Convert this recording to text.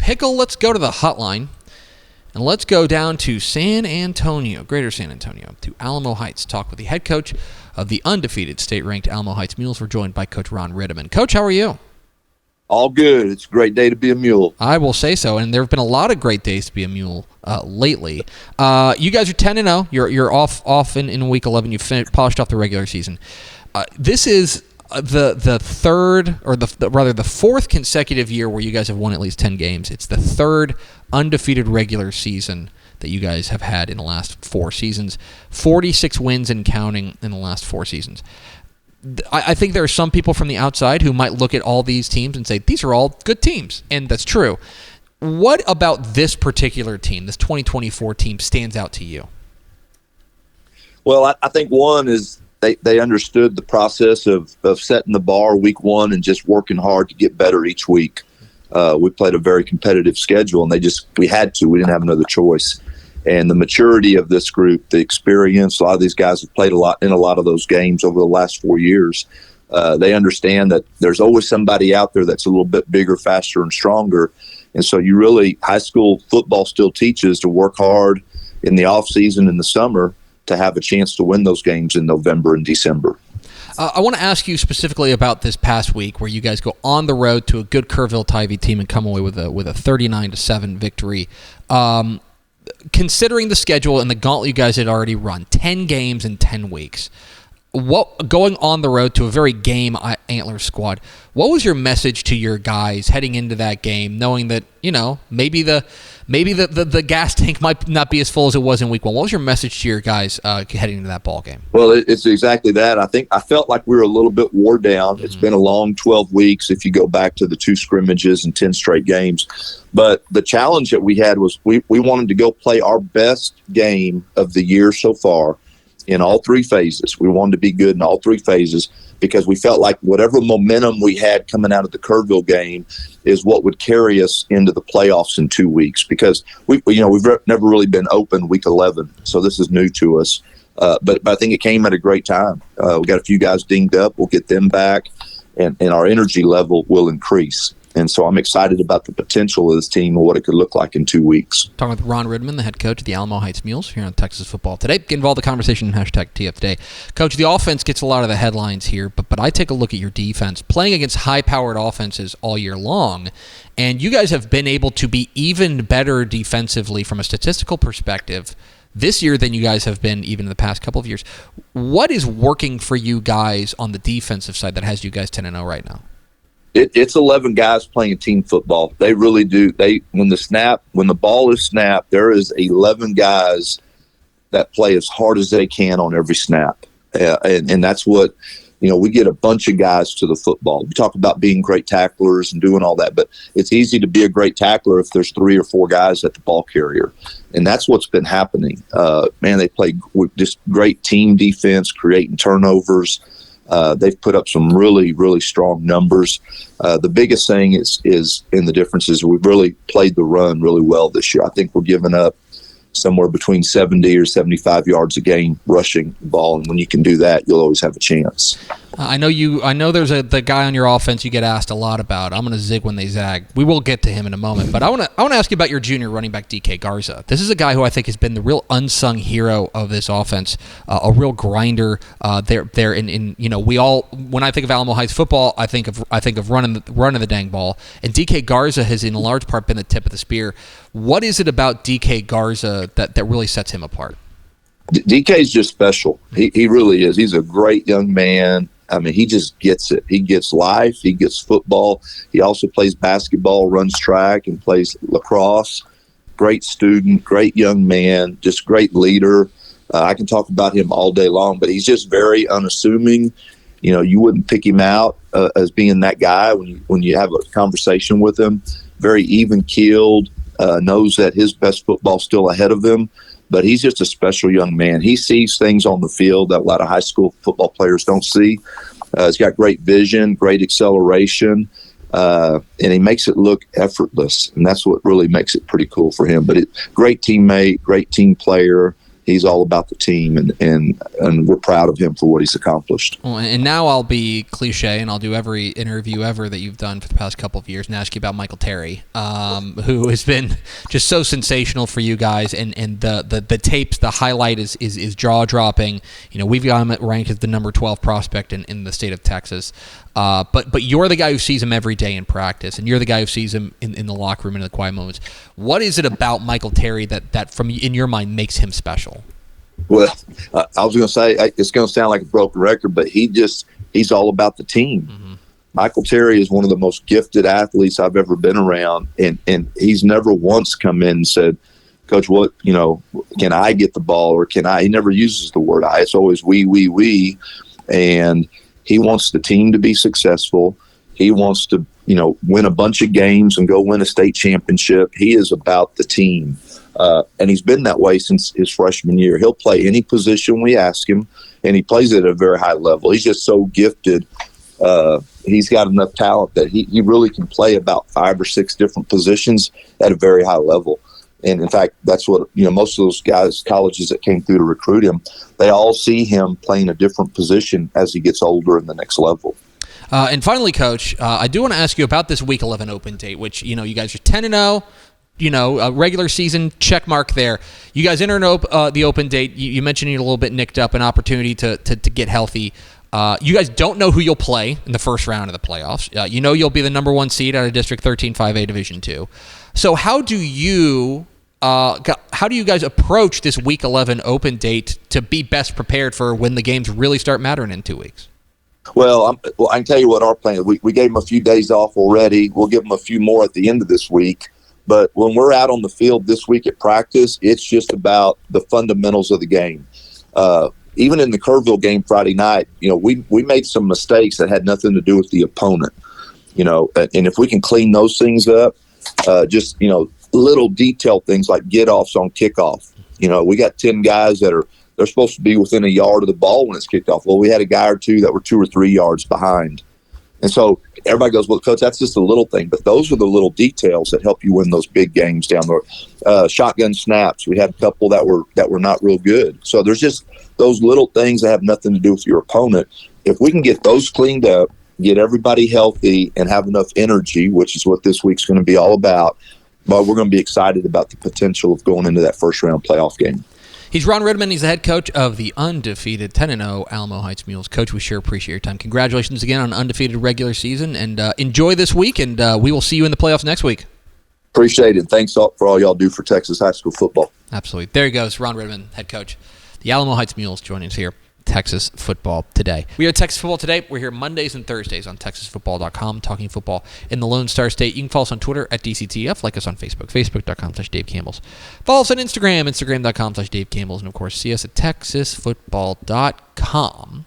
Pickle, let's go to the hotline. And let's go down to San Antonio, Greater San Antonio, to Alamo Heights. Talk with the head coach of the undefeated state-ranked Alamo Heights Mules. We're joined by Coach Ron Rittimann. Coach, how are you? All good. It's a great day to be a mule. I will say so, and there have been a lot of great days to be a mule lately. You guys are 10-0. You're off in week 11. You polished off the regular season. This is the third, or the fourth consecutive year where you guys have won at least 10 games. It's the third undefeated regular season that you guys have had in the last 4 seasons. 46 wins and counting in the last 4 seasons. I think there are some people from the outside who might look at all these teams and say, these are all good teams, and that's true. What about this particular team, this 2024 team, stands out to you? Well, I think one is they understood the process of setting the bar week one and just working hard to get better each week. We played a very competitive schedule, and we had to. We didn't have another choice. And the maturity of this group, the experience, a lot of these guys have played in a lot of those games over the last 4 years. They understand that there's always somebody out there that's a little bit bigger, faster, and stronger. And so high school football still teaches to work hard in the off season in the summer to have a chance to win those games in November and December. I want to ask you specifically about this past week where you guys go on the road to a good Kerrville-Tivy team and come away with a 39-7 victory. Considering the schedule and the gauntlet you guys had already run, 10 games in 10 weeks, going on the road to a very game Antler squad, what was your message to your guys heading into that game, knowing that, maybe the gas tank might not be as full as it was in week one? What was your message to your guys heading into that ball game? Well, it's exactly that. I felt like we were a little bit wore down. It's been a long 12 weeks if you go back to the 2 scrimmages and 10 straight games. But the challenge that we had was we wanted to go play our best game of the year so far in all 3 phases. We wanted to be good in all 3 phases because we felt like whatever momentum we had coming out of the Kerrville game is what would carry us into the playoffs in 2 weeks, because we've never really been open week 11, so this is new to us. But I think it came at a great time. We got a few guys dinged up. We'll get them back, and our energy level will increase. And so I'm excited about the potential of this team and what it could look like in 2 weeks. Talking with Ron Rittimann, the head coach of the Alamo Heights Mules here on Texas Football Today. Get involved in the conversation in #TF Today. Coach, the offense gets a lot of the headlines here, but I take a look at your defense. Playing against high-powered offenses all year long, and you guys have been able to be even better defensively from a statistical perspective this year than you guys have been even in the past couple of years. What is working for you guys on the defensive side that has you guys 10-0 right now? It's 11 guys playing team football. They really do. When the ball is snapped, there is 11 guys that play as hard as they can on every snap. And that's what, we get a bunch of guys to the football. We talk about being great tacklers and doing all that, but it's easy to be a great tackler if there's 3 or 4 guys at the ball carrier. And that's what's been happening. They play just great team defense, creating turnovers. They've put up some really, really strong numbers. The biggest thing is in the difference is we've really played the run really well this year. I think we're giving up somewhere between 70 or 75 yards a game rushing the ball, and when you can do that, you'll always have a chance. I know there's the guy on your offense you get asked a lot about. I'm going to zig when they zag. We will get to him in a moment, but I want to ask you about your junior running back, DK Garza. This is a guy who I think has been the real unsung hero of this offense, a real grinder. We all, when I think of Alamo Heights football, I think of running the dang ball, and DK Garza has in large part been the tip of the spear. What is it about DK Garza that really sets him apart? DK's just special. He really is. He's a great young man. He just gets it. He gets life. He gets football. He also plays basketball, runs track, and plays lacrosse. Great student, great young man, just great leader. I can talk about him all day long, but he's just very unassuming. You wouldn't pick him out as being that guy when you have a conversation with him. Very even-keeled, knows that his best football's still ahead of him. But he's just a special young man. He sees things on the field that a lot of high school football players don't see. He's got great vision, great acceleration, and he makes it look effortless. And that's what really makes it pretty cool for him. But great teammate, great team player, he's all about the team, and we're proud of him for what he's accomplished. Well, and now I'll be cliche, and I'll do every interview ever that you've done for the past couple of years and ask you about Michael Terry, who has been just so sensational for you guys, and the tapes, the highlight is jaw-dropping. We've got him ranked as the number 12 prospect in the state of Texas. But you're the guy who sees him every day in practice, and you're the guy who sees him in the locker room in the quiet moments. What is it about Michael Terry that from in your mind makes him special? Well, I was going to say, it's going to sound like a broken record, but he's all about the team. Mm-hmm. Michael Terry is one of the most gifted athletes I've ever been around, and he's never once come in and said, Coach, can I get the ball, or can I? He never uses the word I. It's always we. And he wants the team to be successful. He wants to, win a bunch of games and go win a state championship. He is about the team. And he's been that way since his freshman year. He'll play any position we ask him, and he plays it at a very high level. He's just so gifted. He's got enough talent that he really can play about 5 or 6 different positions at a very high level. And in fact, that's what, most of those guys, colleges that came through to recruit him, they all see him playing a different position as he gets older in the next level. And finally, Coach, I do want to ask you about this Week 11 open date, which, you guys are 10-0, a regular season check mark there. You guys enter the open date. You mentioned you're a little bit nicked up, an opportunity to get healthy. You guys don't know who you'll play in the first round of the playoffs. You'll be the number 1 seed out of District 13 5A Division 2. So how do you guys approach this Week 11 open date to be best prepared for when the games really start mattering in 2 weeks? Well, I can tell you what our plan is. We gave them a few days off already. We'll give them a few more at the end of this week. But when we're out on the field this week at practice, it's just about the fundamentals of the game. Even in the Kerrville game Friday night, we made some mistakes that had nothing to do with the opponent. And if we can clean those things up, little detailed things like get-offs on kickoff. We got 10 guys they're supposed to be within a yard of the ball when it's kicked off. Well, we had a guy or two that were 2 or 3 yards behind. And so everybody goes, well, Coach, that's just a little thing. But those are the little details that help you win those big games down there. Shotgun snaps. We had a couple that were not real good. So there's just those little things that have nothing to do with your opponent. If we can get those cleaned up, get everybody healthy, and have enough energy, which is what this week's going to be all about, but we're going to be excited about the potential of going into that first round playoff game. He's Ron Rittimann. He's the head coach of the undefeated 10-0 Alamo Heights Mules. Coach, we sure appreciate your time. Congratulations again on an undefeated regular season, and enjoy this week, and we will see you in the playoffs next week. Appreciate it. Thanks for all y'all do for Texas high school football. Absolutely. There he goes, Ron Rittimann, head coach. The Alamo Heights Mules joining us here. Texas Football Today. We are Texas Football Today. We're here Mondays and Thursdays on TexasFootball.com, talking football in the Lone Star State. You can follow us on Twitter at DCTF, like us on Facebook, Facebook.com/Dave Campbell's. Follow us on Instagram, Instagram.com/Dave Campbell's, and of course, see us at TexasFootball.com.